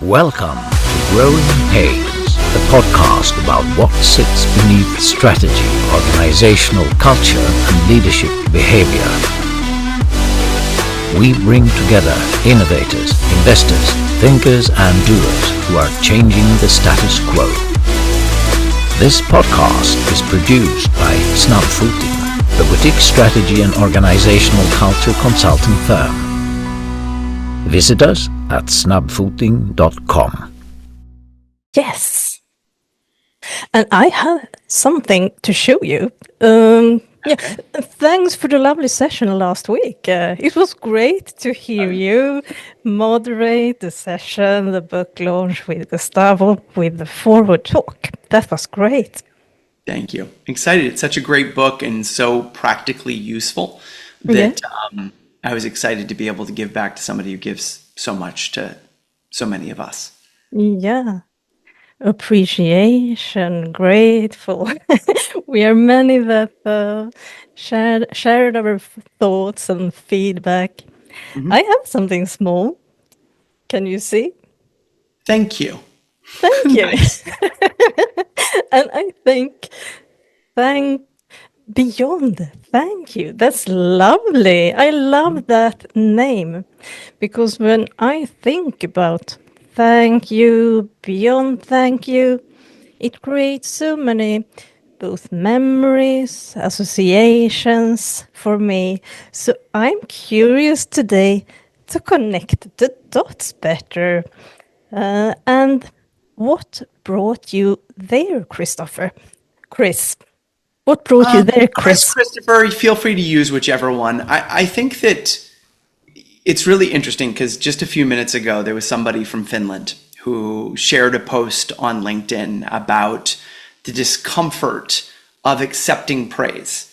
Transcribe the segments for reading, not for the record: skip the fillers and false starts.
Welcome to Growing Pains, the podcast about what sits beneath strategy, organizational culture, and leadership behavior. We bring together innovators, investors, thinkers, and doers who are changing the status quo. This podcast is produced by Snabbfoting, the boutique strategy and organizational culture consulting firm. Visit us at snabbfoting.com. Yes. And I have something to show you. Thanks for the lovely session last week. It was great to hear you moderate the session, the book launch with Gustavo, with the forward talk. That was great. Thank you. Excited. It's such a great book and so practically useful that I was excited to be able to give back to somebody who gives so much to so many of us. Yeah. Appreciation, grateful. We are many that shared our thoughts and feedback. I have something small. Can you see? Thank you. Thank you. Nice. And I think beyond thank you. That's lovely. I love that name because when I think about thank you, beyond thank you, it creates so many both memories, associations for me. So I'm curious today to connect the dots better. And what brought you there, Christopher? Chris. What brought you there, Chris? Christopher, feel free to use whichever one. I think that it's really interesting because just a few minutes ago, there was somebody from Finland who shared a post on LinkedIn about the discomfort of accepting praise,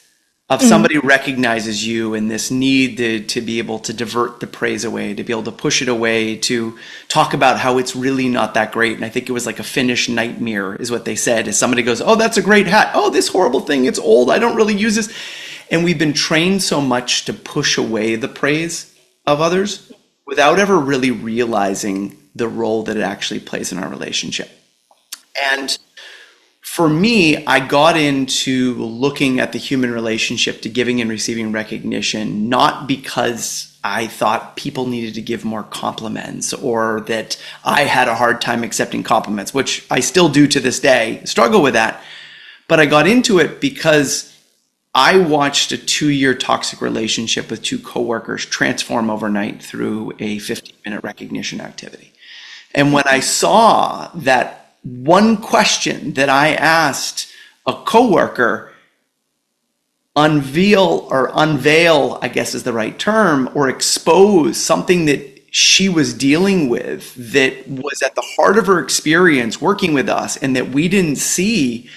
of somebody recognizes you and this need to be able to divert the praise away, to be able to push it away, to talk about how it's really not that great. And I think it was like a Finnish nightmare is what they said, as somebody goes, oh, that's a great hat. Oh, this horrible thing, it's old. I don't really use this. And we've been trained so much to push away the praise of others without ever really realizing the role that it actually plays in our relationship. And for me, I got into looking at the human relationship to giving and receiving recognition, not because I thought people needed to give more compliments or that I had a hard time accepting compliments, which I still do to this day, struggle with that. But I got into it because I watched a 2-year toxic relationship with 2 coworkers transform overnight through a 15-minute recognition activity. And when I saw that one question that I asked a coworker unveil, I guess is the right term, or expose something that she was dealing with that was at the heart of her experience working with us and that we didn't see,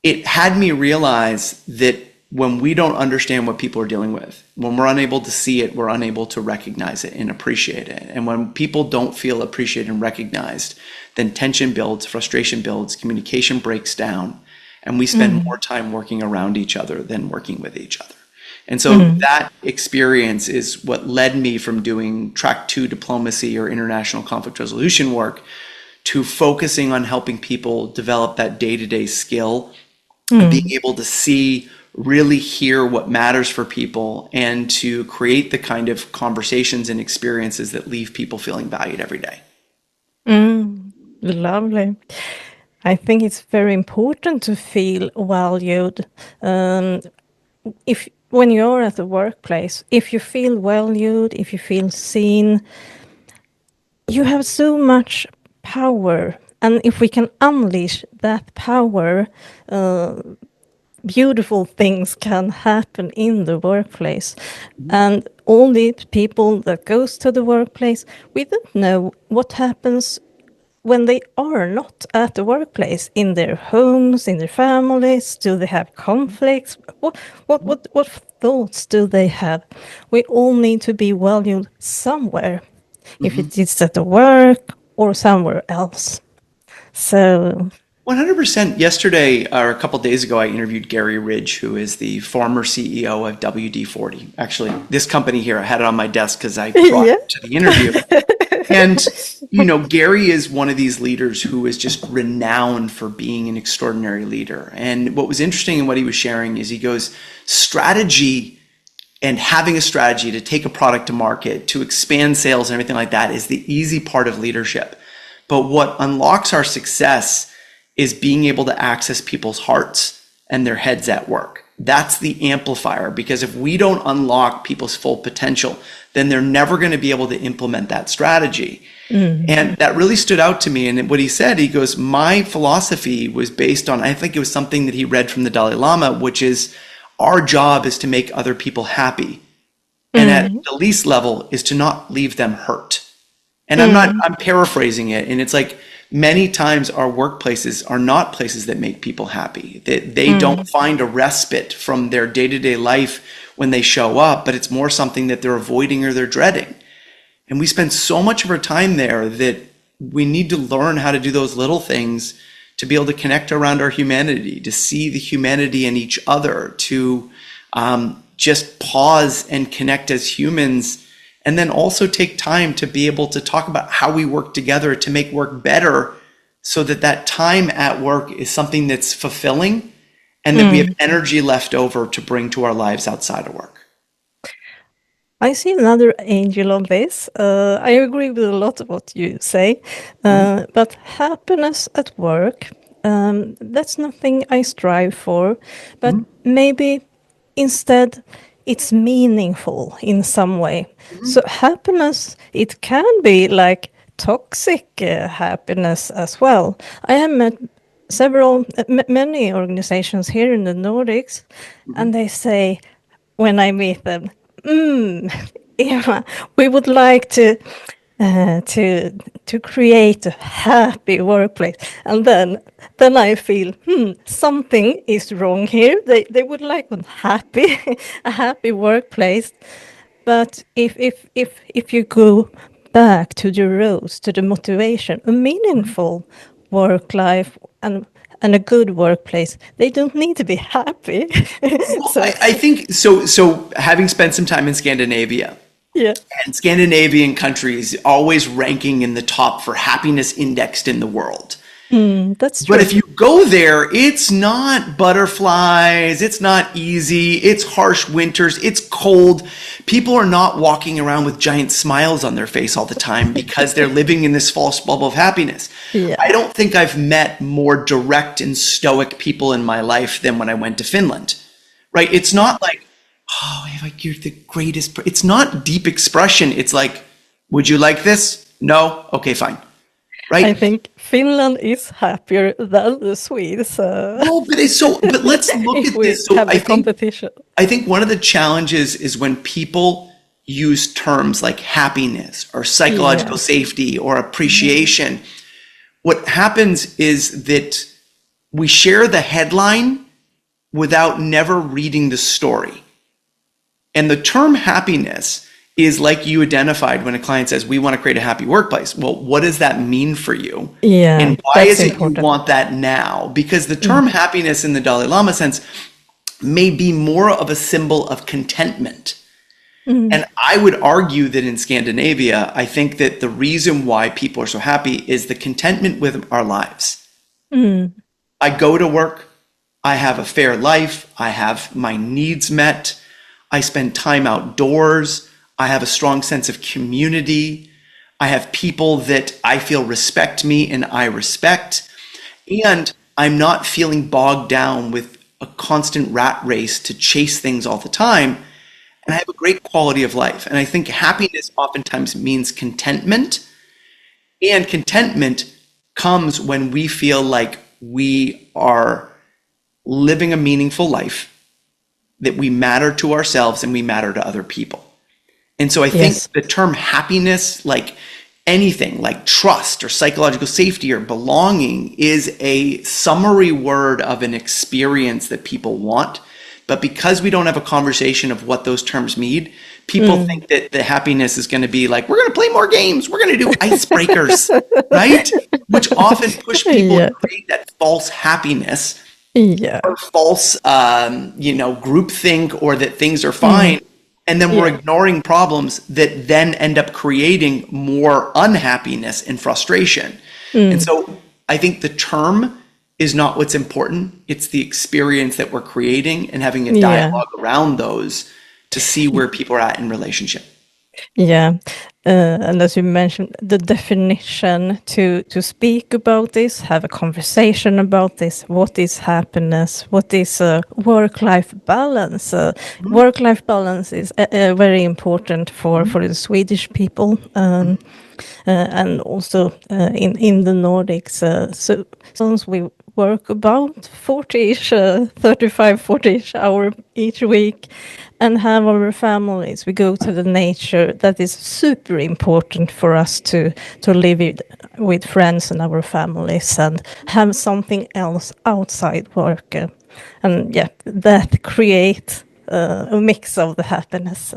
it had me realize that when we don't understand what people are dealing with, when we're unable to see it, we're unable to recognize it and appreciate it. And when people don't feel appreciated and recognized, then tension builds, frustration builds, communication breaks down, and we spend more time working around each other than working with each other. And so that experience is what led me from doing track 2 diplomacy or international conflict resolution work to focusing on helping people develop that day-to-day skill of being able to see, really hear what matters for people and to create the kind of conversations and experiences that leave people feeling valued every day. Lovely. I think it's very important to feel valued. If when you're at the workplace, if you feel valued, if you feel seen, you have so much power. And if we can unleash that power, beautiful things can happen in the workplace. And all the people that goes to the workplace, we don't know what happens when they are not at the workplace, in their homes, in their families. Do they have conflicts? What thoughts do they have? We all need to be valued somewhere, if it is at the work or somewhere else. So 100%. Yesterday, or a couple of days ago, I interviewed Gary Ridge, who is the former CEO of WD-40. Actually, this company here, I had it on my desk because I brought it to the interview. And, Gary is one of these leaders who is just renowned for being an extraordinary leader. And what was interesting in what he was sharing is he goes, strategy and having a strategy to take a product to market, to expand sales and everything like that is the easy part of leadership. But what unlocks our success is being able to access people's hearts and their heads at work. That's the amplifier, because if we don't unlock people's full potential, then they're never going to be able to implement that strategy. And that really stood out to me. And what he said, he goes, my philosophy was based on, I think it was something that he read from the Dalai Lama, which is our job is to make other people happy. And at the least level is to not leave them hurt. And I'm paraphrasing it. And it's like, many times our workplaces are not places that make people happy. They don't find a respite from their day-to-day life when they show up, but it's more something that they're avoiding or they're dreading. And we spend so much of our time there that we need to learn how to do those little things to be able to connect around our humanity, to see the humanity in each other, to just pause and connect as humans, and then also take time to be able to talk about how we work together to make work better, so that that time at work is something that's fulfilling and that we have energy left over to bring to our lives outside of work. I see another angel on this. I agree with a lot of what you say, but happiness at work, that's nothing I strive for, but maybe instead it's meaningful in some way. So happiness, it can be like toxic happiness as well. I have met many organizations here in the Nordics, and they say, when I meet them, Eva, we would like to create a happy workplace. And then I feel, something is wrong here. They would like a happy workplace. But if you go back to the roots, to the motivation, a meaningful work life and a good workplace, they don't need to be happy. So I think so having spent some time in Scandinavia, and Scandinavian countries always ranking in the top for happiness indexed in the world. That's true. But if you go there, it's not butterflies, it's not easy, it's harsh winters, it's cold. People are not walking around with giant smiles on their face all the time because they're living in this false bubble of happiness. I don't think I've met more direct and stoic people in my life than when I went to Finland, right? It's not like, oh, you're the greatest. It's not deep expression. It's like, would you like this? No? Okay, fine. Right? I think Finland is happier than the Swedes. No, but let's look at this. So competition. I think one of the challenges is when people use terms like happiness or psychological safety or appreciation. What happens is that we share the headline without never reading the story. And the term happiness is like you identified when a client says, we want to create a happy workplace. Well, what does that mean for you? And why is it important. You want that now? Because the term happiness in the Dalai Lama sense may be more of a symbol of contentment. And I would argue that in Scandinavia, I think that the reason why people are so happy is the contentment with our lives. I go to work, I have a fair life, I have my needs met, I spend time outdoors, I have a strong sense of community. I have people that I feel respect me and I respect. And I'm not feeling bogged down with a constant rat race to chase things all the time. And I have a great quality of life. And I think happiness oftentimes means contentment. And contentment comes when we feel like we are living a meaningful life, that we matter to ourselves and we matter to other people. And so I think the term happiness, like anything like trust or psychological safety or belonging, is a summary word of an experience that people want. But because we don't have a conversation of what those terms mean, people think that the happiness is going to be like, we're going to play more games, we're going to do icebreakers, right? Which often push people to create that false happiness or false, groupthink, or that things are fine. And then we're ignoring problems that then end up creating more unhappiness and frustration. And so I think the term is not what's important. It's the experience that we're creating and having a dialogue around those to see where people are at in relationship. Yeah, and as you mentioned, the definition to speak about this, have a conversation about this. What is happiness? What is work-life balance? Work-life balance is very important for the Swedish people, and also in the Nordics. So since we work about 40-ish, 35, 40-ish hour each week, and have our families. We go to the nature. That is super important for us to live with friends and our families and have something else outside work. And that creates a mix of the happiness.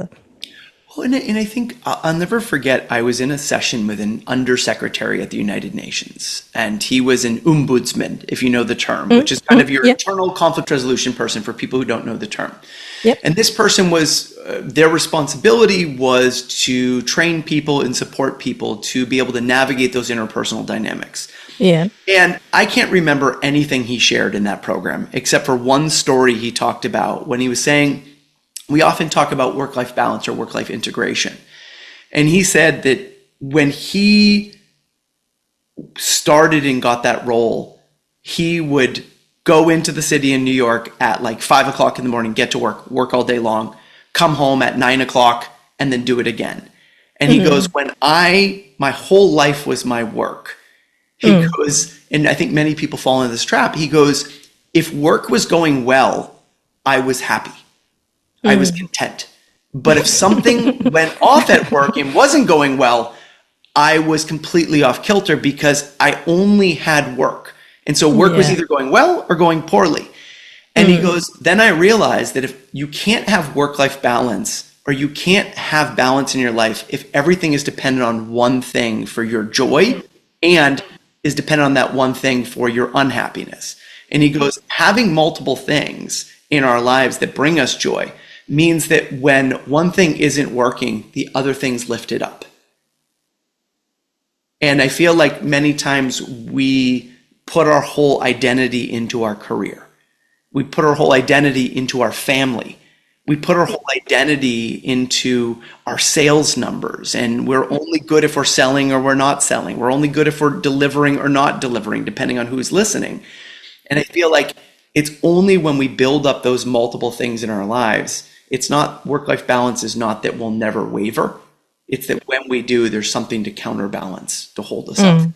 Well, and I think I'll never forget, I was in a session with an undersecretary at the United Nations, and he was an ombudsman, if you know the term, which is kind of your internal conflict resolution person for people who don't know the term. Yep. And this person was, their responsibility was to train people and support people to be able to navigate those interpersonal dynamics. Yeah. And I can't remember anything he shared in that program, except for one story he talked about when he was saying, we often talk about work-life balance or work-life integration. And he said that when he started and got that role, he would go into the city in New York at like 5 o'clock in the morning, get to work all day long, come home at 9 o'clock, and then do it again. And he goes, when my whole life was my work, he goes, and I think many people fall into this trap, he goes, if work was going well, I was happy. I was content. But if something went off at work and wasn't going well, I was completely off kilter because I only had work. And so work was either going well or going poorly. And he goes, then I realized that if you can't have work-life balance or you can't have balance in your life if everything is dependent on one thing for your joy and is dependent on that one thing for your unhappiness. And he goes, having multiple things in our lives that bring us joy means that when one thing isn't working, the other things lift it up. And I feel like many times we put our whole identity into our career. We put our whole identity into our family. We put our whole identity into our sales numbers. And we're only good if we're selling or we're not selling. We're only good if we're delivering or not delivering, depending on who's listening. And I feel like it's only when we build up those multiple things in our lives, it's not, work-life balance is not that we'll never waver. It's that when we do, there's something to counterbalance, to hold us up.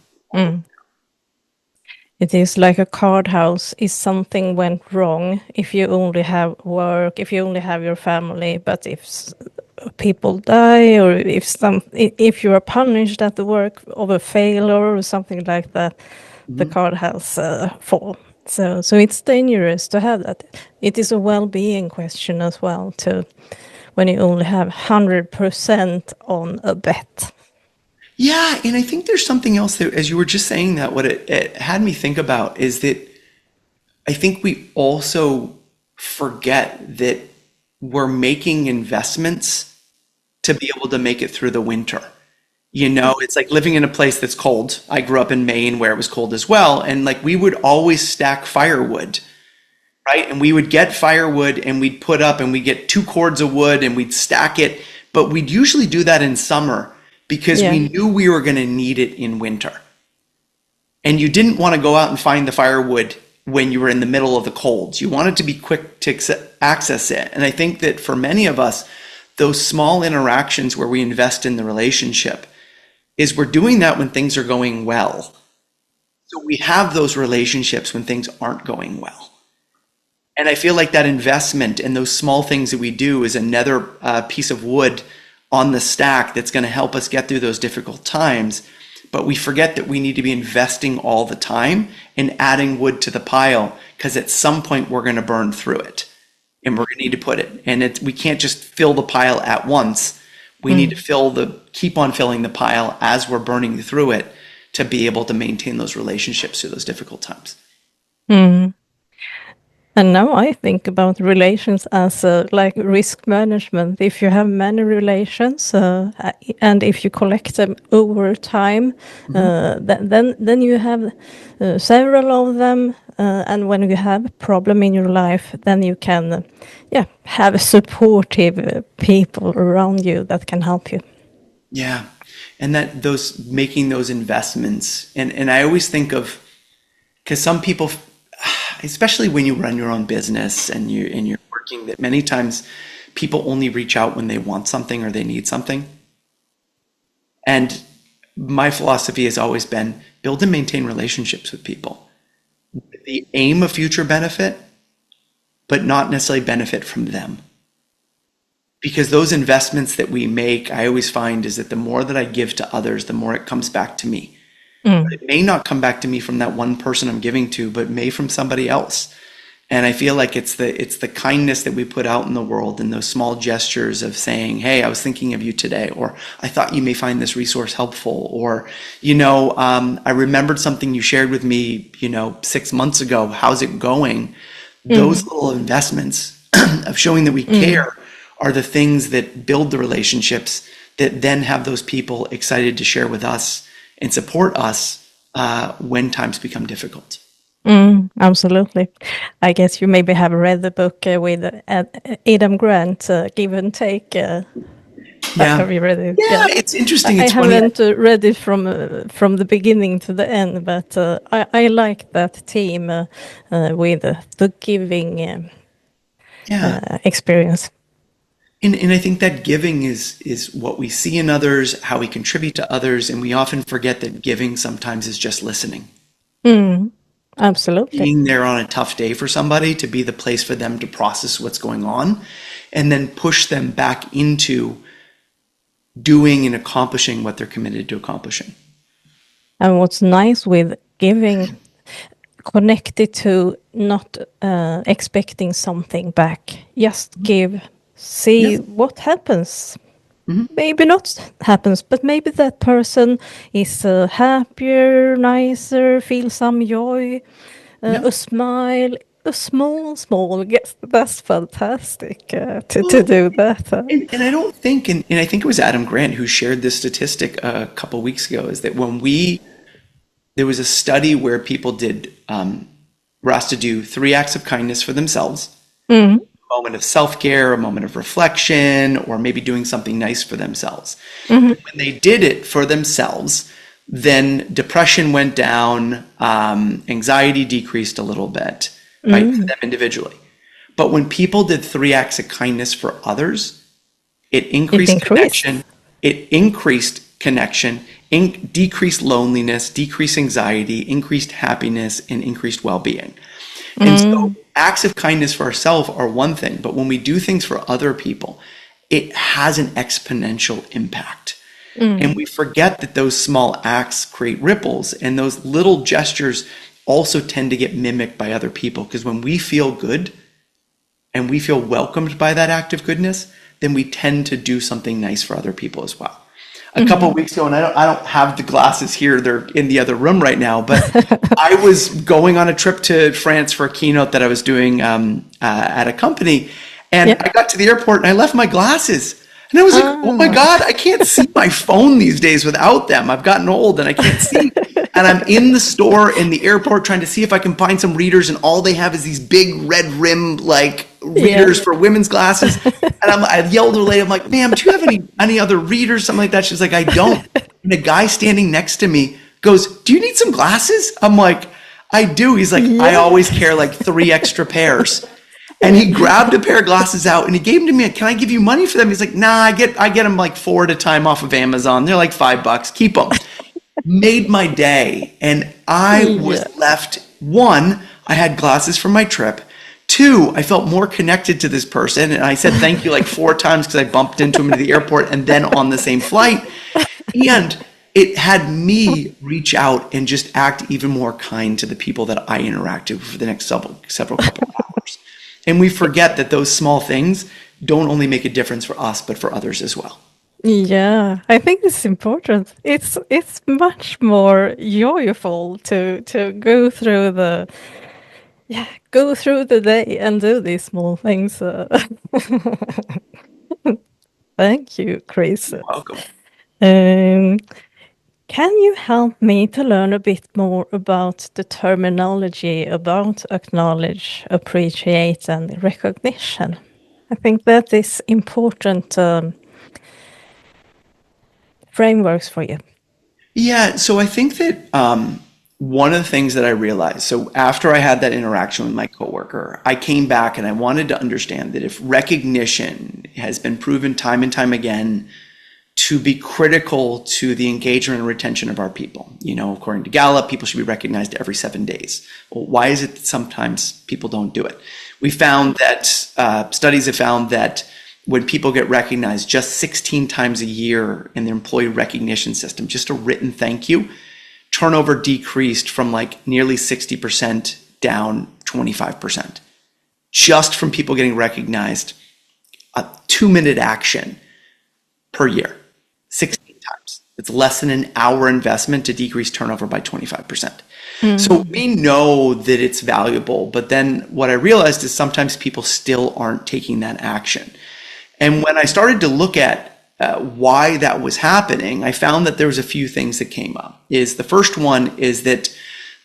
It is like a card house. If something went wrong, if you only have work, if you only have your family, but if people die or if you are punished at the work of a failure or something like that, the card house fall. So it's dangerous to have that. It is a well-being question as well, too, when you only have 100% on a bet. Yeah, and I think there's something else that, as you were just saying that, what it had me think about is that I think we also forget that we're making investments to be able to make it through the winter. You know, it's like living in a place that's cold. I grew up in Maine where it was cold as well. And like we would always stack firewood, right? And we would get firewood and we'd put up and we'd get 2 cords of wood and we'd stack it. But we'd usually do that in summer because we knew we were going to need it in winter. And you didn't want to go out and find the firewood when you were in the middle of the colds. You wanted to be quick to access it. And I think that for many of us, those small interactions where we invest in the relationship is we're doing that when things are going well. So we have those relationships when things aren't going well. And I feel like that investment in those small things that we do is another piece of wood on the stack that's going to help us get through those difficult times. But we forget that we need to be investing all the time and adding wood to the pile because at some point we're going to burn through it and we're going to need to put it. And we can't just fill the pile at once. We need to keep on filling the pile as we're burning through it to be able to maintain those relationships through those difficult times. And now I think about relations as like risk management. If you have many relations, and if you collect them over time, then you have several of them. And when you have a problem in your life, then you can, have supportive people around you that can help you. Yeah. And that those making those investments. And I always think of, because some people, especially when you run your own business and you're working, that many times people only reach out when they want something or they need something. And my philosophy has always been build and maintain relationships with people. The aim of future benefit, but not necessarily benefit from them. Because those investments that we make, I always find is that the more that I give to others, the more it comes back to me. But it may not come back to me from that one person I'm giving to, but may from somebody else. And I feel like it's the kindness that we put out in the world and those small gestures of saying, hey, I was thinking of you today, or I thought you may find this resource helpful, or, I remembered something you shared with me, 6 months ago. How's it going? Those little investments of showing that we care are the things that build the relationships that then have those people excited to share with us and support us when times become difficult. Absolutely. I guess you maybe have read the book with Adam Grant, Give and Take. Have you read it? Yeah, it's interesting. I It's funny. haven't read it from the beginning to the end, but I like that theme with the giving experience. And I think that giving is what we see in others, how we contribute to others, and we often forget that giving sometimes is just listening. Absolutely. Being there on a tough day for somebody, to be the place for them to process what's going on, and then push them back into doing and accomplishing what they're committed to accomplishing. And what's nice with giving, connected to not expecting something back, just give, see what happens. Maybe not happens, but maybe that person is happier, nicer, feel some joy, a smile, a small. Yes, that's fantastic to do that. And I don't think, and I think it was Adam Grant who shared this statistic a couple of weeks ago, is that there was a study where people were asked to do 3 acts of kindness for themselves, a moment of self-care, a moment of reflection, or maybe doing something nice for themselves. When they did it for themselves, then depression went down, anxiety decreased a little bit, right, for them individually. But when people did 3 acts of kindness for others, it increased connection, decreased loneliness, decreased anxiety, increased happiness, and increased well-being. And so acts of kindness for ourselves are one thing, but when we do things for other people, it has an exponential impact. And we forget that those small acts create ripples, and those little gestures also tend to get mimicked by other people, because when we feel good and we feel welcomed by that act of goodness, then we tend to do something nice for other people as well. A couple of weeks ago, and I don't have the glasses here, they're in the other room right now, but I was going on a trip to France for a keynote that I was doing at a company, and I got to the airport and I left my glasses. And I was like, oh my God, I can't see my phone these days without them. I've gotten old and I can't see. And I'm in the store in the airport trying to see if I can find some readers, and all they have is these big red rim readers for women's glasses. And I yelled at the lady, I'm like, ma'am, do you have any other readers, something like that? She's like, I don't. And the guy standing next to me goes, do you need some glasses? I'm like, I do. He's like, I always carry 3 extra pairs. And he grabbed a pair of glasses out and he gave them to me. Can I give you money for them? He's like, nah, I get them 4 at a time off of Amazon. They're like $5. Keep them. Made my day. And I was left, 1, I had glasses for my trip. 2, I felt more connected to this person. And I said thank you 4 times because I bumped into him at the airport and then on the same flight. And it had me reach out and just act even more kind to the people that I interacted with for the next several couple of hours. And we forget that those small things don't only make a difference for us, but for others as well. Yeah, I think it's important. It's much more joyful to go through yeah, go through the day and do these small things. Thank you, Chris. Welcome. Um, can you help me to learn a bit more about the terminology about acknowledge, appreciate, and recognition? I think that is important frameworks for you. Yeah, so I think that one of the things that I realized, so after I had that interaction with my coworker, I came back and I wanted to understand that if recognition has been proven time and time again to be critical to the engagement and retention of our people, according to Gallup, people should be recognized every 7 days. Well, why is it that sometimes people don't do it? We found that studies have found that when people get recognized just 16 times a year in the employee recognition system, just a written thank you, turnover decreased from like nearly 60% down 25%. Just from people getting recognized, a 2-minute action per year, 16 times. It's less than an hour investment to decrease turnover by 25%. So we know that it's valuable, but then what I realized is sometimes people still aren't taking that action. And when I started to look at why that was happening, I found that there was a few things that came up. The first one is that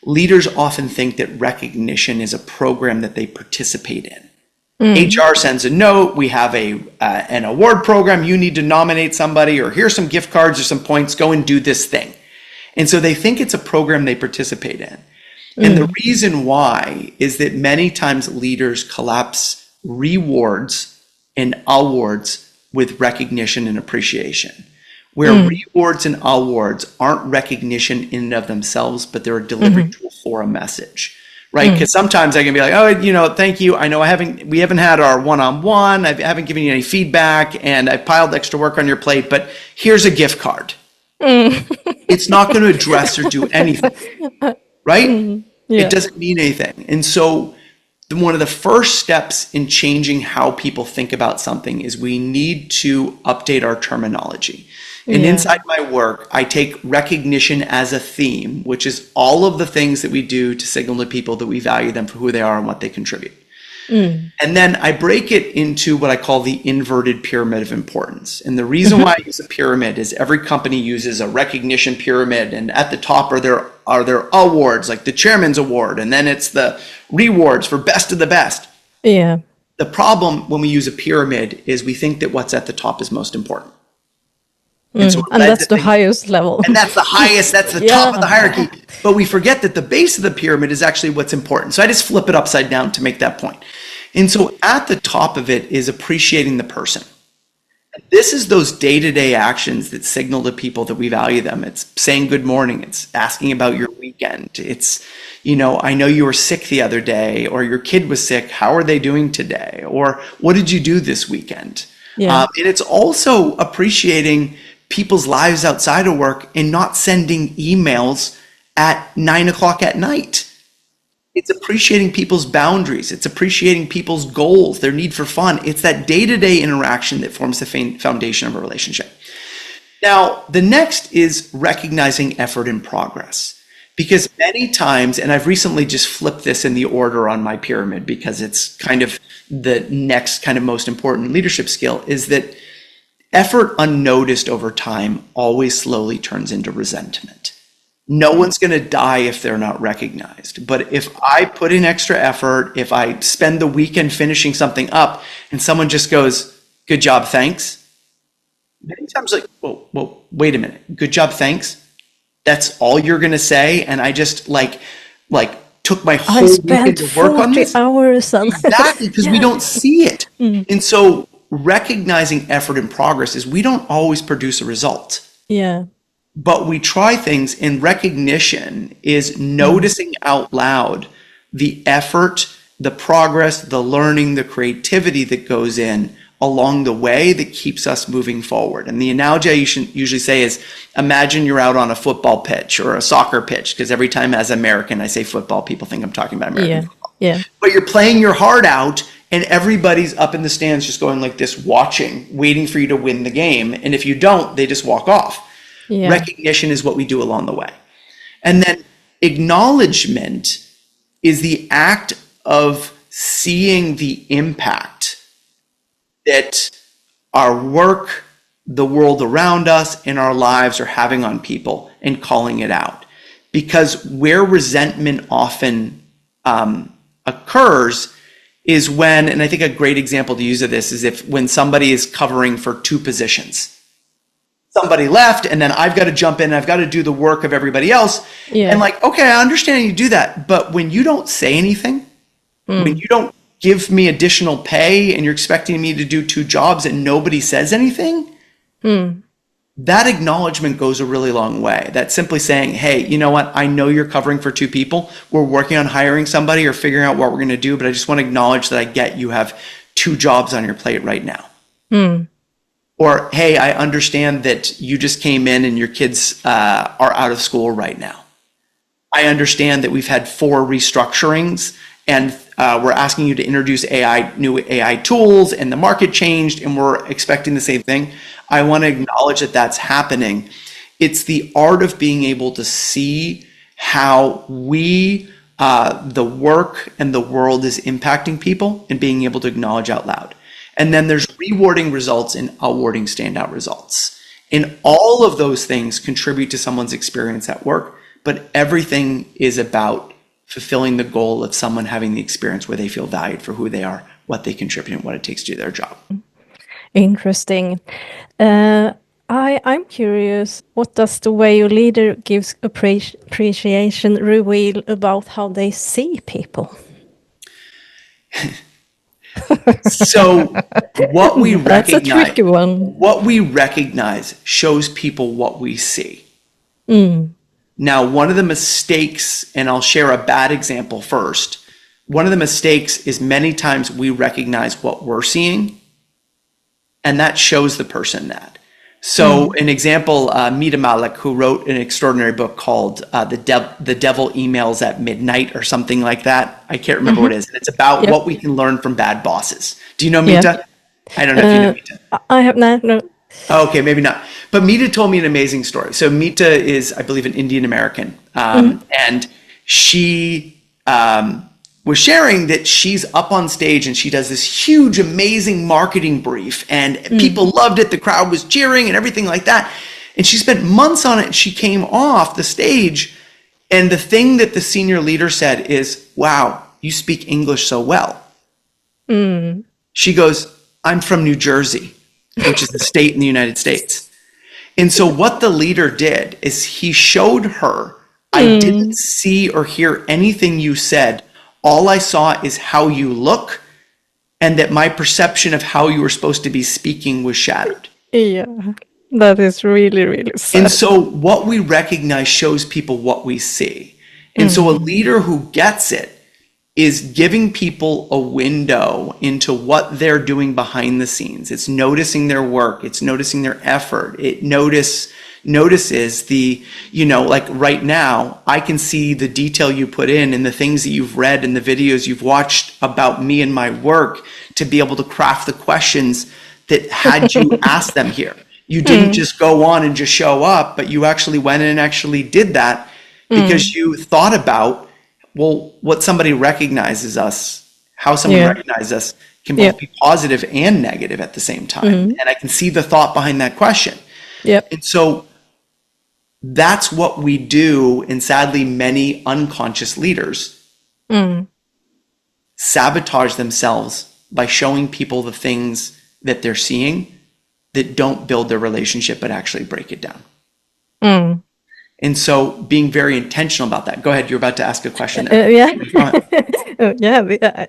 leaders often think that recognition is a program that they participate in. HR sends a note, we have an award program, you need to nominate somebody, or here's some gift cards or some points, go and do this thing. And so they think it's a program they participate in. And the reason why is that many times leaders collapse rewards and awards with recognition and appreciation, where rewards and awards aren't recognition in and of themselves, but they're a delivery tool for a message, right? Because sometimes I can be like, oh, thank you. I know we haven't had our one-on-one. I haven't given you any feedback, and I piled extra work on your plate, but here's a gift card. It's not going to address or do anything, right? Yeah. It doesn't mean anything. And so one of the first steps in changing how people think about something is we need to update our terminology. And inside my work, I take recognition as a theme, which is all of the things that we do to signal to people that we value them for who they are and what they contribute. And then I break it into what I call the inverted pyramid of importance. And the reason why I use a pyramid is every company uses a recognition pyramid, and at the top are their awards, like the chairman's award, and then it's the rewards for best of the best. Yeah. The problem when we use a pyramid is we think that what's at the top is most important. And, so And that's the highest level. And that's the highest, that's the top of the hierarchy. But we forget that the base of the pyramid is actually what's important. So I just flip it upside down to make that point. And so at the top of it is appreciating the person. This is those day-to-day actions that signal to people that we value them. It's saying good morning. It's asking about your weekend. It's, I know you were sick the other day, or your kid was sick. How are they doing today? Or what did you do this weekend? And it's also appreciating people's lives outside of work and not sending emails at 9:00 at night. It's appreciating people's boundaries. It's appreciating people's goals, their need for fun. It's that day-to-day interaction that forms the foundation of a relationship. Now, the next is recognizing effort and progress. Because many times, and I've recently just flipped this in the order on my pyramid because it's kind of the next kind of most important leadership skill, is that effort unnoticed over time always slowly turns into resentment. No one's going to die if they're not recognized. But if I put in extra effort, if I spend the weekend finishing something up and someone just goes, good job, thanks. Many times like, whoa, wait a minute. Good job, thanks. That's all you're going to say. And I just like took my whole weekend to work on this. Hours on Exactly, because we don't see it. And so recognizing effort and progress is we don't always produce a result. Yeah. But we try things, and recognition is noticing out loud the effort, the progress, the learning, the creativity that goes in along the way that keeps us moving forward. And the analogy I usually say is, imagine you're out on a football pitch or a soccer pitch, because every time as American I say football, people think I'm talking about American football. Yeah. But you're playing your heart out, and everybody's up in the stands just going like this, watching, waiting for you to win the game. And if you don't, they just walk off. Yeah. Recognition is what we do along the way. And then acknowledgement is the act of seeing the impact that our work, the world around us, and our lives are having on people and calling it out. Because where resentment often occurs is when, and I think a great example to use of this is if when somebody is covering for two positions. Somebody left, and then I've got to jump in, and I've got to do the work of everybody else. Yeah. And like, okay, I understand you do that, but when you don't say anything, when you don't give me additional pay and you're expecting me to do two jobs and nobody says anything, that acknowledgement goes a really long way. That's simply saying, hey, you know what? I know you're covering for two people. We're working on hiring somebody or figuring out what we're going to do, but I just want to acknowledge that I get you have two jobs on your plate right now. Or, hey, I understand that you just came in and your kids are out of school right now. I understand that we've had 4 restructurings and we're asking you to introduce new AI tools, and the market changed and we're expecting the same thing. I want to acknowledge that that's happening. It's the art of being able to see how the work and the world is impacting people and being able to acknowledge out loud. And then there's rewarding results and awarding standout results. And all of those things contribute to someone's experience at work, but everything is about fulfilling the goal of someone having the experience where they feel valued for who they are, what they contribute, and what it takes to do their job. Interesting. I'm curious, what does the way your leader gives appreciation reveal about how they see people? So what we That's a tricky one. What we recognize shows people what we see. Now, one of the mistakes, and I'll share a bad example first. One of the mistakes is many times we recognize what we're seeing, and that shows the person that. So an example, Mita Malek, who wrote an extraordinary book called The Devil Emails at Midnight or something like that. I can't remember what it is. And it's about what we can learn from bad bosses. Do you know Mita? I don't know if you know Mita. I have not. No. Okay, maybe not. But Mita told me an amazing story. So Mita is, I believe, an Indian American. And she was sharing that she's up on stage and she does this huge, amazing marketing brief. And people loved it. The crowd was cheering and everything like that. And she spent months on it. And she came off the stage. And the thing that the senior leader said is, wow, you speak English so well. She goes, I'm from New Jersey, which is the state in the United States. And so what the leader did is he showed her, I didn't see or hear anything you said. All I saw is how you look, and that my perception of how you were supposed to be speaking was shattered. Yeah, that is really, really sad. And so what we recognize shows people what we see. And so a leader who gets it is giving people a window into what they're doing behind the scenes. It's noticing their work. It's noticing their effort. It notices the, like right now, I can see the detail you put in and the things that you've read and the videos you've watched about me and my work to be able to craft the questions that had you ask them here. You didn't just go on and just show up, but you actually went in and actually did that because you thought about, well, what somebody recognizes us, how someone recognizes us can both be positive and negative at the same time. And I can see the thought behind that question. And so that's what we do. And sadly, many unconscious leaders sabotage themselves by showing people the things that they're seeing that don't build their relationship, but actually break it down. And so being very intentional about that. Go ahead. You're about to ask a question there.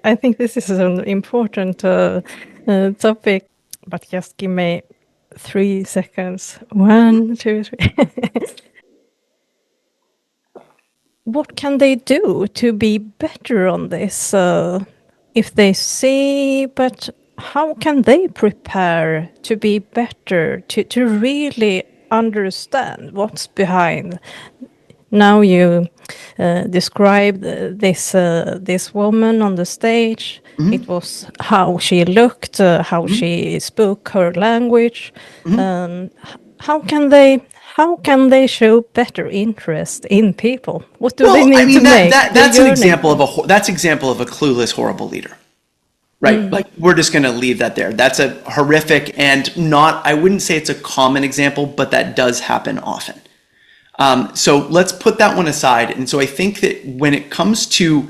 I think this is an important topic, but just give me 3 seconds. 1, 2, 3. What can they do to be better on this? If they see, but how can they prepare to be better, to really understand what's behind? Now you described this woman on the stage. It was how she looked, how she spoke her language. How can how can they show better interest in people? What do they Well, I need to mean make? that's an example of a clueless, horrible leader, right? Like we're just going to leave that there. That's a horrific and not. I wouldn't say it's a common example, but that does happen often. So let's put that one aside. And so I think that when it comes to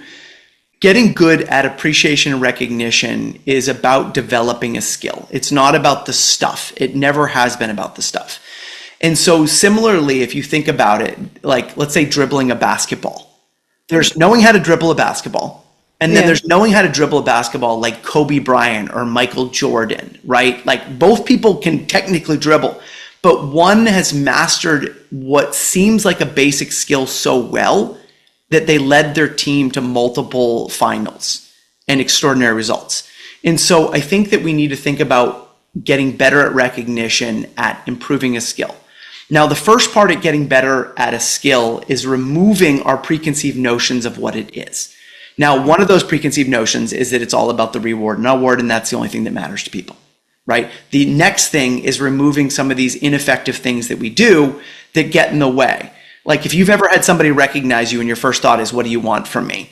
getting good at appreciation and recognition is about developing a skill. It's not about the stuff. It never has been about the stuff. And so similarly, if you think about it, like let's say dribbling a basketball, there's knowing how to dribble a basketball. And then there's knowing how to dribble a basketball like Kobe Bryant or Michael Jordan, right? Like both people can technically dribble, but one has mastered what seems like a basic skill so well that they led their team to multiple finals and extraordinary results. And so I think that we need to think about getting better at recognition, at improving a skill. Now, the first part of getting better at a skill is removing our preconceived notions of what it is. Now, one of those preconceived notions is that it's all about the reward and award, and that's the only thing that matters to people, right? The next thing is removing some of these ineffective things that we do that get in the way. Like if you've ever had somebody recognize you and your first thought is, what do you want from me?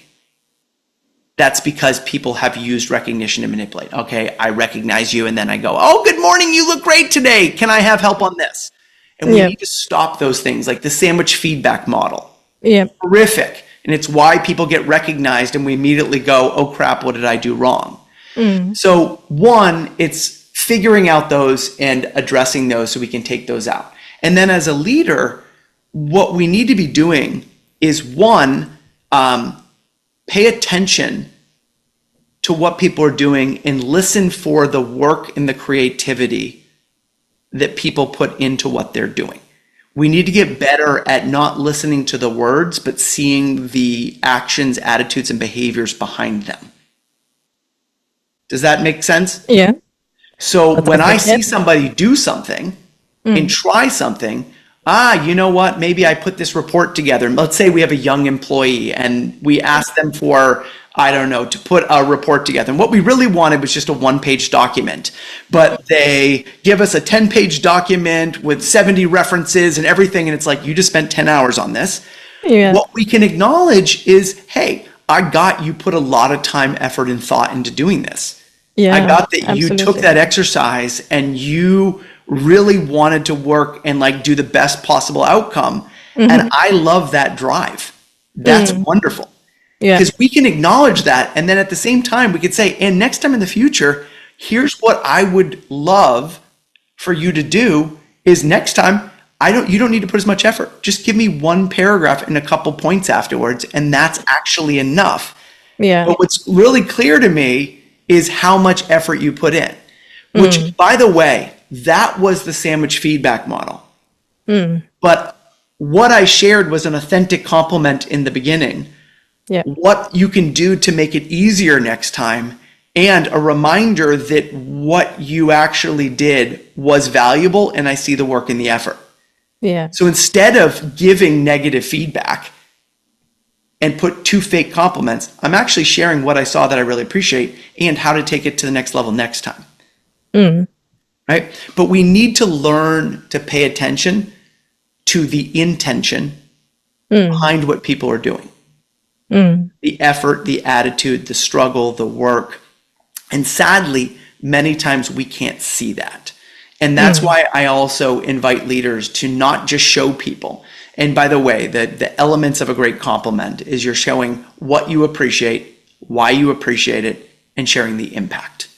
That's because people have used recognition to manipulate. Okay, I recognize you and then I go, oh, good morning, you look great today. Can I have help on this? And we need to stop those things, like the sandwich feedback model. Yeah. Horrific. And it's why people get recognized and we immediately go, oh crap, what did I do wrong? So one, it's figuring out those and addressing those so we can take those out. And then as a leader, what we need to be doing is one, pay attention to what people are doing and listen for the work and the creativity that people put into what they're doing. We need to get better at not listening to the words, but seeing the actions, attitudes, and behaviors behind them. Does that make sense? Yeah. So when I see somebody do something and try something, you know what? Maybe I put this report together. Let's say we have a young employee and we ask them for, I don't know, to put a report together. And what we really wanted was just a one-page document. But they give us a 10-page document with 70 references and everything. And it's like, you just spent 10 hours on this. Yeah. What we can acknowledge is, hey, I got you put a lot of time, effort, and thought into doing this. Yeah, I got that you absolutely. took that exercise and you really wanted to work and like do the best possible outcome. And I love that drive. That's wonderful. Yeah. Because we can acknowledge that. And then at the same time, we could say, and next time in the future, here's what I would love for you to do is next time, you don't need to put as much effort. Just give me one paragraph and a couple points afterwards. And that's actually enough. Yeah. But what's really clear to me is how much effort you put in, which by the way, that was the sandwich feedback model. But what I shared was an authentic compliment in the beginning. Yeah. What you can do to make it easier next time, and a reminder that what you actually did was valuable and I see the work and the effort. Yeah. So instead of giving negative feedback and put two fake compliments, I'm actually sharing what I saw that I really appreciate and how to take it to the next level next time. Right? But we need to learn to pay attention to the intention behind what people are doing. The effort, the attitude, the struggle, the work. And sadly, many times we can't see that. And that's why I also invite leaders to not just show people. And by the way, the elements of a great compliment is you're showing what you appreciate, why you appreciate it, and sharing the impact.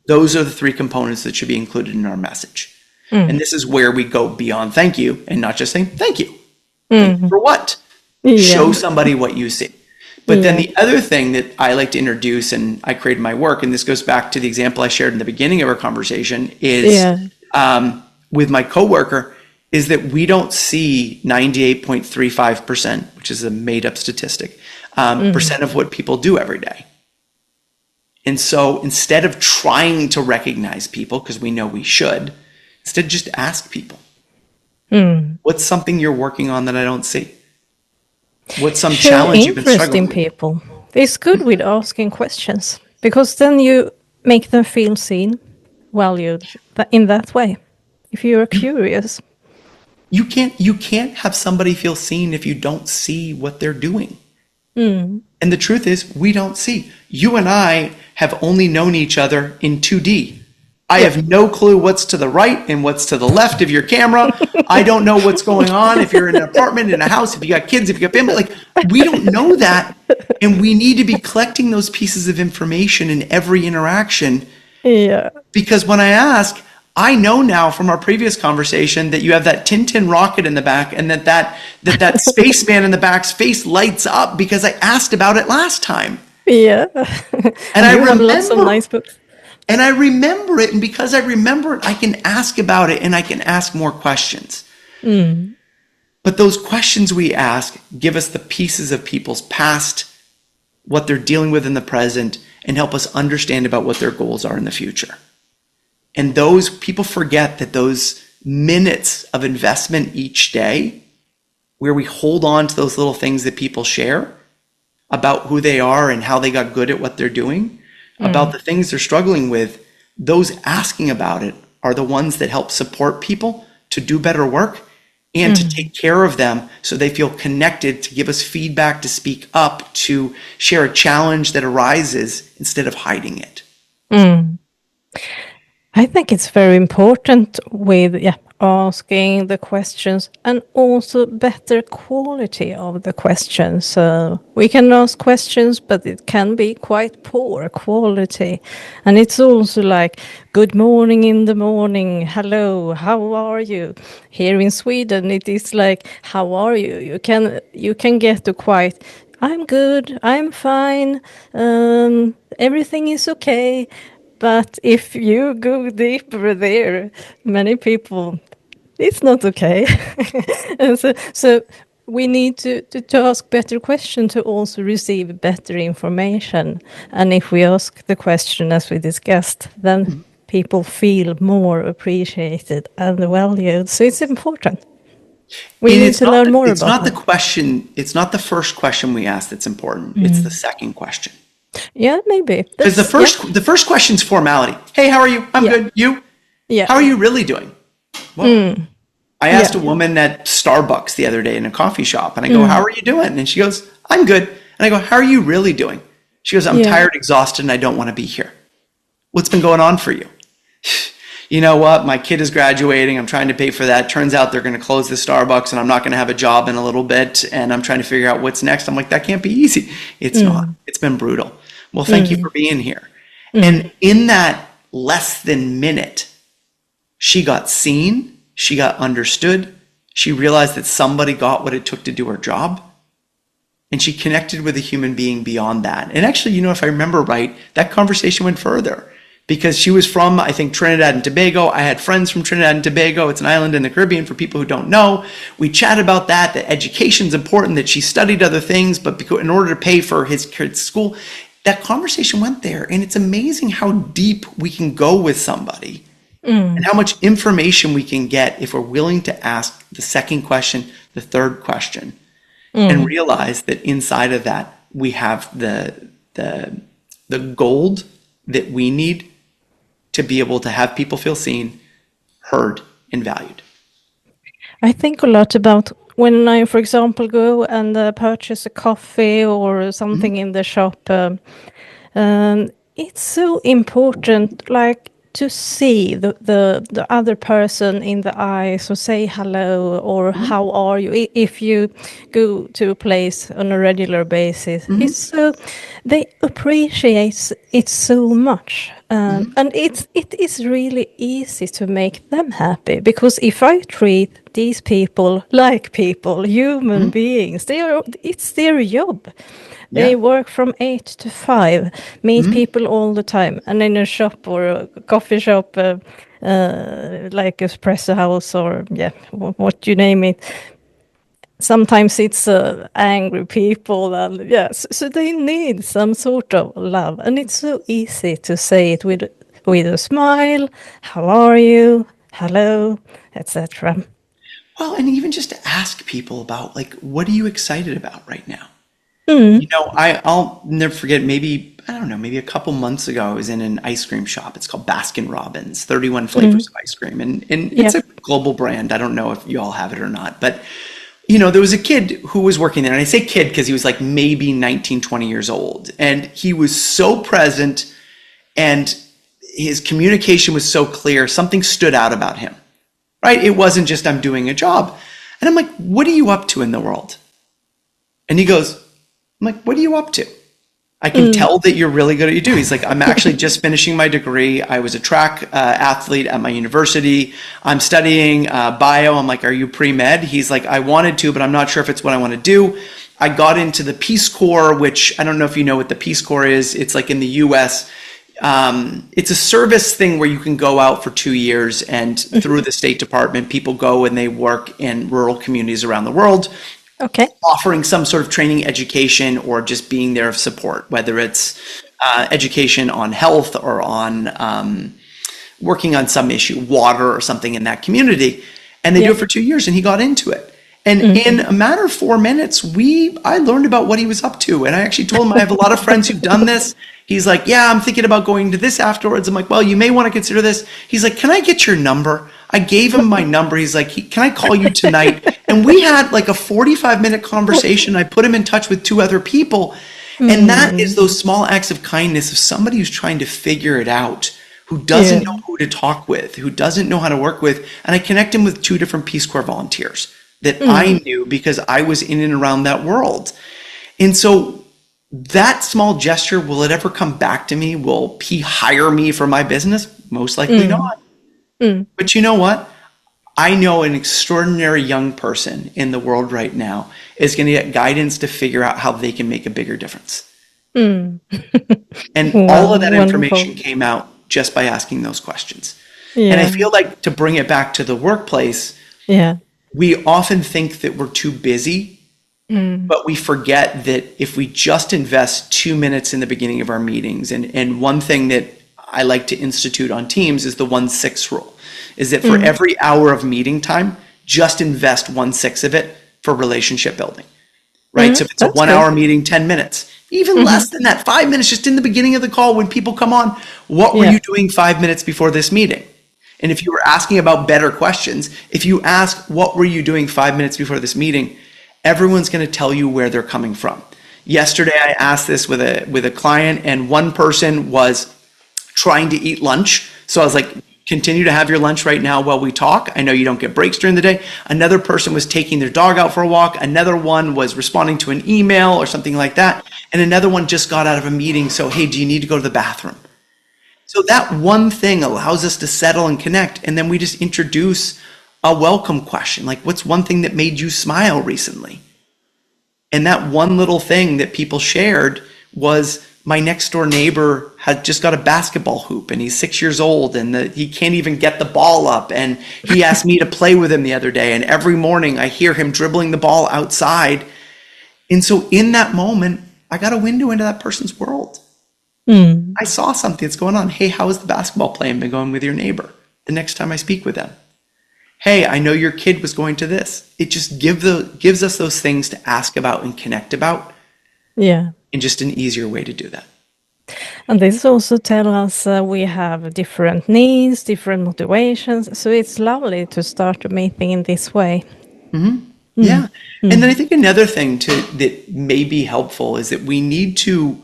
Those are the three components that should be included in our message. And this is where we go beyond thank you and not just saying thank you. Thank you for what? Show somebody what you see. But then the other thing that I like to introduce, and I create in my work, and this goes back to the example I shared in the beginning of our conversation, is with my coworker, is that we don't see 98.35%, which is a made-up statistic, percent of what people do every day. And so instead of trying to recognize people, because we know we should, instead just ask people, what's something you're working on that I don't see? What's some challenge you've been struggling with? People. It's good with asking questions because then you make them feel seen, valued in that way. If you are curious. You can't have somebody feel seen if you don't see what they're doing. And the truth is, we don't see. You and I have only known each other in 2D. I have no clue what's to the right and what's to the left of your camera. I don't know what's going on if you're in an apartment, in a house, if you got kids, if you got family. Like, we don't know that. And we need to be collecting those pieces of information in every interaction. Yeah. Because when I ask, I know now from our previous conversation that you have that Tintin rocket in the back, and that spaceman in the back's face lights up because I asked about it last time. Yeah. And I you have remember, lots of nice books. and I remember it, and because I remember it, I can ask about it and I can ask more questions. But those questions we ask give us the pieces of people's past, what they're dealing with in the present, and help us understand about what their goals are in the future. And those people forget that those minutes of investment each day, where we hold on to those little things that people share about who they are and how they got good at what they're doing, about the things they're struggling with, those asking about it are the ones that help support people to do better work and to take care of them so they feel connected, to give us feedback, to speak up, to share a challenge that arises instead of hiding it. I think it's very important with asking the questions and also better quality of the questions. So we can ask questions, but it can be quite poor quality. And it's also like, good morning in the morning, hello, how are you? Here in Sweden, it is like, how are you? You can get to quite, I'm good, I'm fine, everything is okay. But if you go deeper there, many people, it's not okay. And so we need to ask better questions to also receive better information. And if we ask the question as we discussed, then people feel more appreciated and valued. So it's important. We And need to learn more it's about not the that. question, it's not the first question we ask that's important. It's the second question. Yeah, maybe. Because the first question's formality. Hey, how are you? I'm good. You? Yeah. How are you really doing? Well, I asked a woman at Starbucks the other day in a coffee shop, and I go, how are you doing? And she goes, I'm good. And I go, how are you really doing? She goes, I'm tired, exhausted, and I don't want to be here. What's been going on for you? You know what? My kid is graduating. I'm trying to pay for that. Turns out they're going to close the Starbucks, and I'm not going to have a job in a little bit, and I'm trying to figure out what's next. I'm like, that can't be easy. It's not. It's been brutal. Well, thank you for being here. And in that less than minute, she got seen, she got understood, she realized that somebody got what it took to do her job, and she connected with a human being beyond that. And actually, if I remember right, that conversation went further because she was from, I think, Trinidad and Tobago. I had friends from Trinidad and Tobago. It's an island in the Caribbean for people who don't know. We chat about that education's important, that she studied other things, but in order to pay for his kid's school, that conversation went there. And it's amazing how deep we can go with somebody and how much information we can get if we're willing to ask the second question, the third question, and realize that inside of that, we have the gold that we need to be able to have people feel seen, heard, and valued. I think a lot about when I, for example, go and purchase a coffee or something in the shop. It's so important, like, to see the other person in the eyes, or say hello or how are you. If you go to a place on a regular basis, it's so they appreciate it so much, and it is really easy to make them happy, because if I treat these people like people, human beings, it's their job. They work from 8 to 5, meet people all the time, and in a shop or a coffee shop, like espresso house or what you name it. Sometimes it's angry people, and so they need some sort of love, and it's so easy to say it with a smile. How are you? Hello, etc. Well, and even just to ask people about, like, what are you excited about right now? I'll never forget, maybe, I don't know, maybe a couple months ago, I was in an ice cream shop. It's called Baskin Robbins, 31 flavors of ice cream. And it's Yeah. a global brand. I don't know if you all have it or not. But, there was a kid who was working there. And I say kid because he was like maybe 19, 20 years old. And he was so present and his communication was so clear. Something stood out about him, right? It wasn't just, I'm doing a job. And I'm like, what are you up to in the world? And he goes, I'm like, what are you up to? I can tell that you're really good at what you do. He's like, I'm actually just finishing my degree. I was a track athlete at my university. I'm studying bio. I'm like, are you pre-med? He's like, I wanted to, but I'm not sure if it's what I want to do. I got into the Peace Corps, which I don't know if you know what the Peace Corps is. It's like in the US. It's a service thing where you can go out for 2 years, and through the State Department, people go and they work in rural communities around the world, Okay. offering some sort of training, education, or just being there of support, whether it's education on health or on working on some issue, water or something in that community. And they do it for 2 years, and he got into it. And in a matter of 4 minutes, I learned about what he was up to. And I actually told him I have a lot of friends who've done this. He's like, yeah, I'm thinking about going to this afterwards. I'm like, well, you may want to consider this. He's like, can I get your number? I gave him my number. He's like, can I call you tonight? And we had like a 45-minute conversation. I put him in touch with 2 other people. And that is those small acts of kindness of somebody who's trying to figure it out, who doesn't know who to talk with, who doesn't know how to work with. And I connect him with 2 different Peace Corps volunteers that I knew because I was in and around that world. And so that small gesture, will it ever come back to me? Will he hire me for my business? Most likely not. But you know what? I know an extraordinary young person in the world right now is going to get guidance to figure out how they can make a bigger difference. And all of that information came out just by asking those questions. And I feel like, to bring it back to the workplace, we often think that we're too busy, but we forget that if we just invest 2 minutes in the beginning of our meetings, and one thing that I like to institute on teams is the 1/6 rule, is that for every hour of meeting time, just invest 1/6 of it for relationship building, right? So if it's a 1 hour meeting, 10 minutes, even less than that, 5 minutes, just in the beginning of the call when people come on, what were you doing 5 minutes before this meeting? And if you were asking about better questions, if you ask, what were you doing 5 minutes before this meeting? Everyone's going to tell you where they're coming from. Yesterday, I asked this with a client, and one person was trying to eat lunch. So I was like, continue to have your lunch right now while we talk. I know you don't get breaks during the day. Another person was taking their dog out for a walk. Another one was responding to an email or something like that. And another one just got out of a meeting. So, hey, do you need to go to the bathroom? So that one thing allows us to settle and connect. And then we just introduce a welcome question. Like, what's one thing that made you smile recently? And that one little thing that people shared was, my next door neighbor had just got a basketball hoop, and he's 6 years old, and he can't even get the ball up. And he asked me to play with him the other day. And every morning I hear him dribbling the ball outside. And so in that moment, I got a window into that person's world. I saw something that's going on. Hey, how has the basketball playing been going with your neighbor? The next time I speak with them. Hey, I know your kid was going to this. It just gives us those things to ask about and connect about. And just an easier way to do that. And this also tells us we have different needs, different motivations. So it's lovely to start a meeting in this way. Yeah. And then I think another thing that may be helpful is that we need to,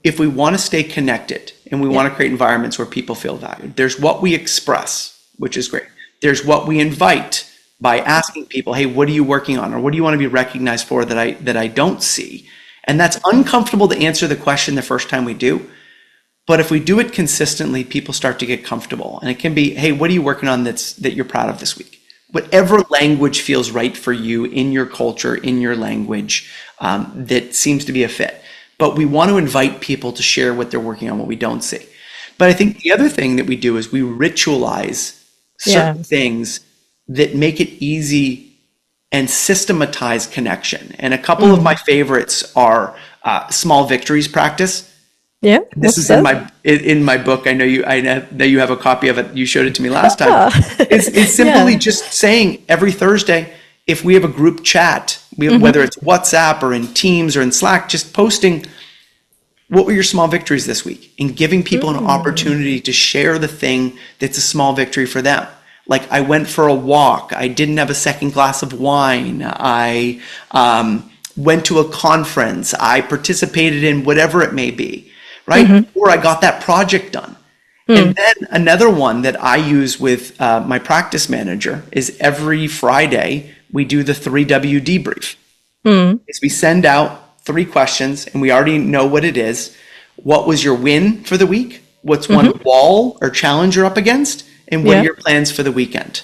if we want to stay connected and we want to create environments where people feel valued, there's what we express, which is great. There's what we invite by asking people, hey, what are you working on? Or what do you want to be recognized for that I don't see? And that's uncomfortable to answer the question the first time we do. But if we do it consistently, people start to get comfortable. And it can be, hey, what are you working on that you're proud of this week? Whatever language feels right for you in your culture, in your language, that seems to be a fit. But we want to invite people to share what they're working on, what we don't see. But I think the other thing that we do is we ritualize certain things that make it easy and systematize connection. And a couple of my favorites are small victories practice. This is in my book. I know you have a copy of it. You showed it to me last time. It's simply just saying every Thursday, if we have a group chat, whether it's WhatsApp or in Teams or in Slack, just posting what were your small victories this week and giving people an opportunity to share the thing that's a small victory for them. Like, I went for a walk. I didn't have a second glass of wine. I went to a conference. I participated in whatever it may be, right? Or I got that project done. And then another one that I use with my practice manager is every Friday we do the 3W debrief. Is we send out 3 questions, and we already know what it is. What was your win for the week? What's one wall or challenge you're up against? And what are your plans for the weekend?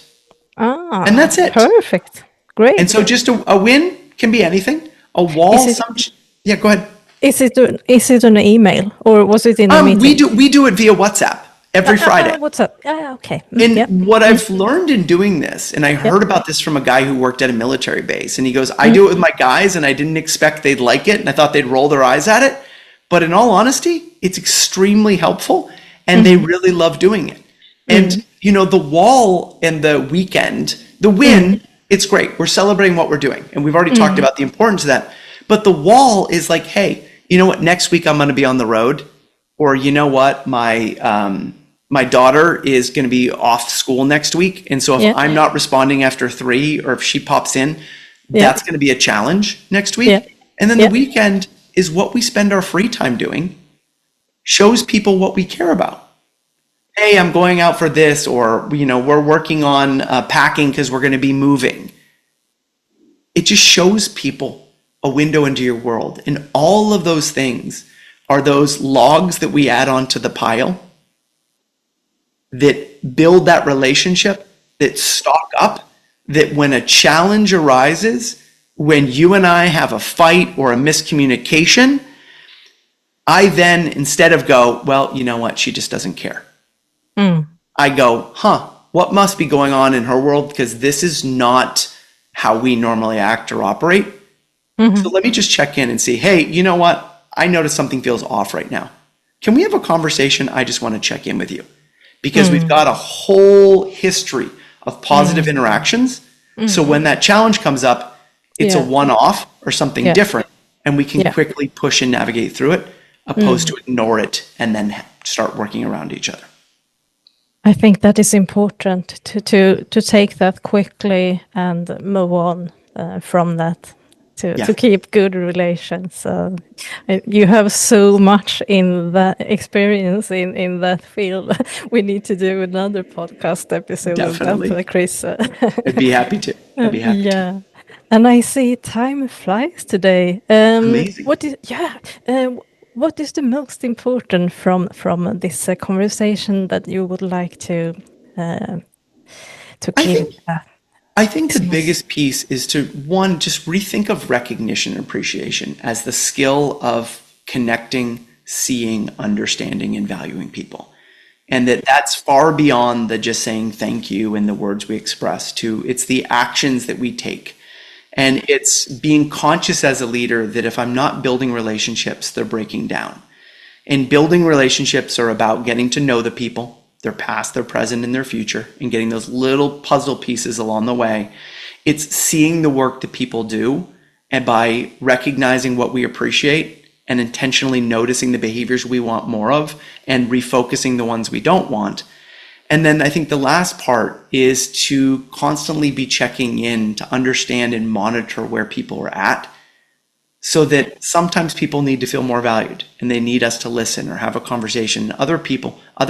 And that's it. Perfect. Great. And so just a win can be anything. A wall, yeah, go ahead. Is it an email, or was it in a meeting? We do it via WhatsApp every Friday. What's up? Okay. And what I've learned in doing this, and I heard about this from a guy who worked at a military base, and he goes, I do it with my guys, and I didn't expect they'd like it, and I thought they'd roll their eyes at it. But in all honesty, it's extremely helpful, and they really love doing it. And, the wall and the weekend, the win, it's great. We're celebrating what we're doing, and we've already talked about the importance of that. But the wall is like, hey, you know what? Next week I'm going to be on the road, or you know what? My daughter is going to be off school next week. And so if I'm not responding after 3, or if she pops in, that's going to be a challenge next week. And then the weekend is what we spend our free time doing, shows people what we care about. Hey, I'm going out for this, or, we're working on packing because we're going to be moving. It just shows people a window into your world. And all of those things are those logs that we add onto the pile that build that relationship, that stock up, that when a challenge arises, when you and I have a fight or a miscommunication, I then, instead of go, well, you know what, she just doesn't care. I go, what must be going on in her world? Because this is not how we normally act or operate. So let me just check in and see, hey, you know what? I notice something feels off right now. Can we have a conversation? I just want to check in with you. Because we've got a whole history of positive interactions. So when that challenge comes up, it's a one-off or something different, and we can quickly push and navigate through it, opposed to ignore it and then start working around each other. I think that is important to take that quickly and move on from that. To keep good relations. You have so much in that experience in that field. We need to do another podcast episode of that, Chris. I'd be happy to. Yeah. And I see time flies today. Amazing. What is the most important from this conversation that you would like to keep? I think the biggest piece is to, one, just rethink of recognition and appreciation as the skill of connecting, seeing, understanding, and valuing people. And that's far beyond the just saying thank you and the words we express to, it's the actions that we take. And it's being conscious as a leader that if I'm not building relationships, they're breaking down. And building relationships are about getting to know the people, their past, their present, and their future, and getting those little puzzle pieces along the way. It's seeing the work that people do, and by recognizing what we appreciate and intentionally noticing the behaviors we want more of and refocusing the ones we don't want. And then I think the last part is to constantly be checking in to understand and monitor where people are at, so that sometimes people need to feel more valued and they need us to listen or have a conversation. Other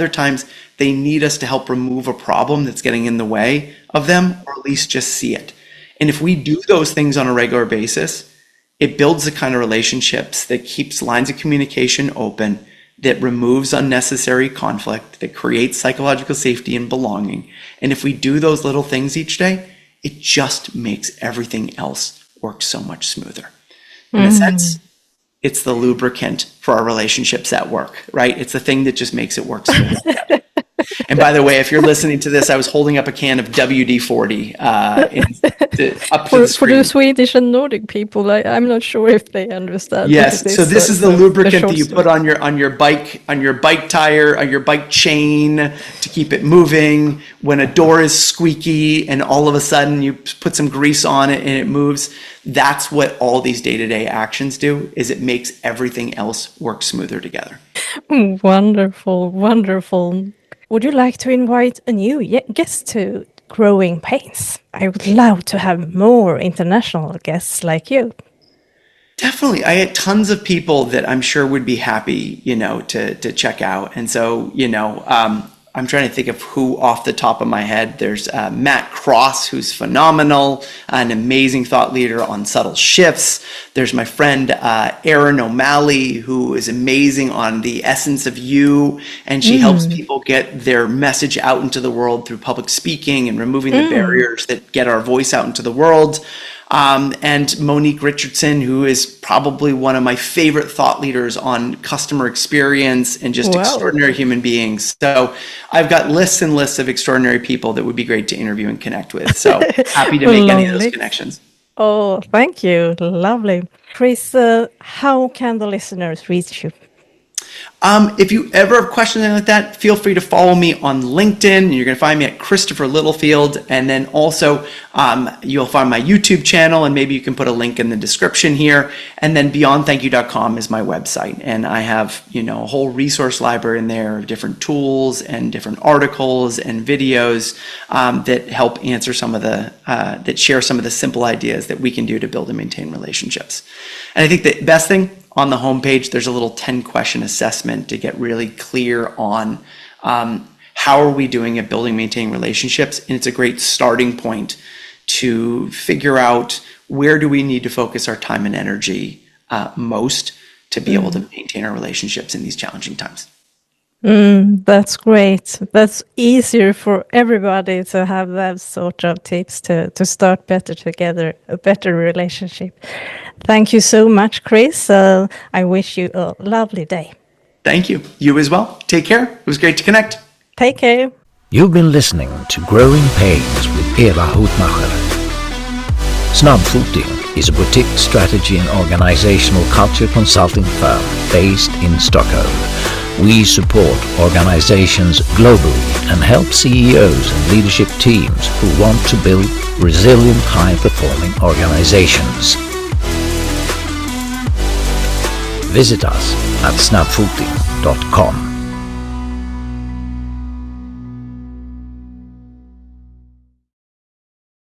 times they need us to help remove a problem that's getting in the way of them, or at least just see it. And if we do those things on a regular basis, it builds the kind of relationships that keeps lines of communication open, that removes unnecessary conflict, that creates psychological safety and belonging. And if we do those little things each day, it just makes everything else work so much smoother. In a sense, it's the lubricant for our relationships at work, right? It's the thing that just makes it work smooth. And by the way, if you're listening to this, I was holding up a can of WD-40 up to the For screen. the Swedish and Nordic people, I'm not sure if they understand. Yes, what it so this is the the lubricant short that you put on your bike tire, on your bike chain to keep it moving. When a door is squeaky and all of a sudden you put some grease on it and it moves, that's what all these day-to-day actions do, is it makes everything else work smoother together. Wonderful, wonderful. Would you like to invite a new guest to Growing Pains? I would love to have more international guests like you. Definitely. I had tons of people that I'm sure would be happy, to check out. And so, I'm trying to think of who off the top of my head. There's Matt Cross, who's phenomenal, an amazing thought leader on subtle shifts. There's my friend Erin O'Malley, who is amazing on the essence of you, and she helps people get their message out into the world through public speaking and removing the barriers that get our voice out into the world. And Monique Richardson, who is probably one of my favorite thought leaders on customer experience and just extraordinary human beings. So I've got lists and lists of extraordinary people that would be great to interview and connect with. So happy to make any of those connections. Oh, thank you. Lovely. Chris, how can the listeners reach you? If you ever have questions like that, feel free to follow me on LinkedIn. You're going to find me at Christopher Littlefield. And then also you'll find my YouTube channel, and maybe you can put a link in the description here. And then beyondthankyou.com is my website. And I have, a whole resource library in there of different tools and different articles and videos that help answer that share some of the simple ideas that we can do to build and maintain relationships. And I think the best thing, on the homepage, there's a little 10-question assessment to get really clear on how are we doing at building, maintaining relationships. And it's a great starting point to figure out where do we need to focus our time and energy most to be able to maintain our relationships in these challenging times. That's great. That's easier for everybody to have that sort of tips to start better together, a better relationship. Thank you so much, Chris. I wish you a lovely day. Thank you. You as well. Take care. It was great to connect. Take care. You've been listening to Growing Pains with Ewa Hutmacher. Snabbfoting is a boutique strategy and organizational culture consulting firm based in Stockholm. We support organizations globally and help CEOs and leadership teams who want to build resilient, high-performing organizations. Visit us at snabbfoting.com.